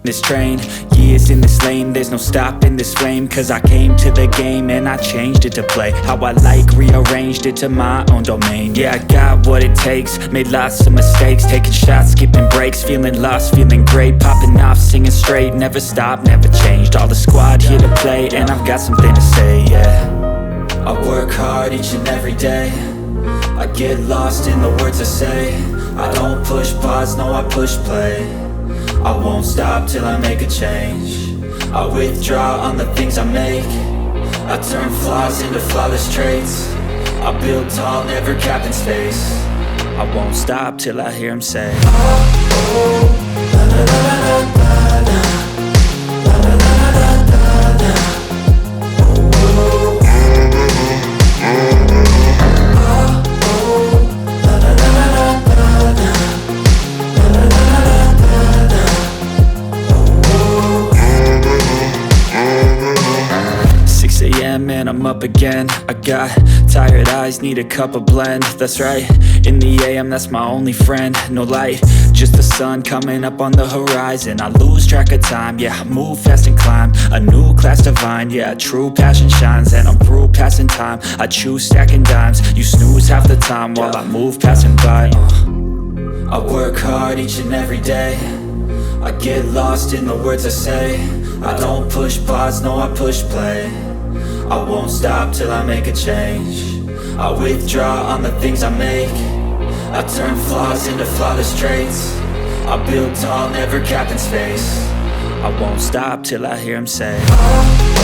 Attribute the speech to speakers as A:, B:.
A: this train, years in this lane, there's no stopping this flame. Cause I came to the game and I changed it to play how I like, rearranged it to my own domain. Yeah, I got what it takes, made lots of mistakes, taking shots, skipping breaks, feeling lost, feeling great, popping off, singing straight, never stopped, never changed. All the squad here to play and I've got something to say, yeah. I work hard each and every day, I get lost in the words I say. I don't push pause, no I push play. I won't stop till I make a change. I withdraw on the things I make. I turn flaws into flawless traits. I build tall, never capped in space. I won't stop till I hear him say, oh, oh, la la la la la la, la la la la la la, oh, oh, oh, la la la la la la, la la la la la la. 6 a.m. and I'm up again. I got tired eyes, need a cup of blend. That's right, in the AM, that's my only friend. No light, just the sun coming up on the horizon. I lose track of time, yeah, I move fast and climb a new class divine, yeah, true passion shines. And I'm through passing time, I choose stacking dimes. You snooze half the time while I move passing by. I work hard each and every day, I get lost in the words I say. I don't push pause, no I push play. I won't stop till I make a change. I withdraw on the things I make. I turn flaws into flawless traits. I build tall, never capped in space. I won't stop till I hear him say, oh.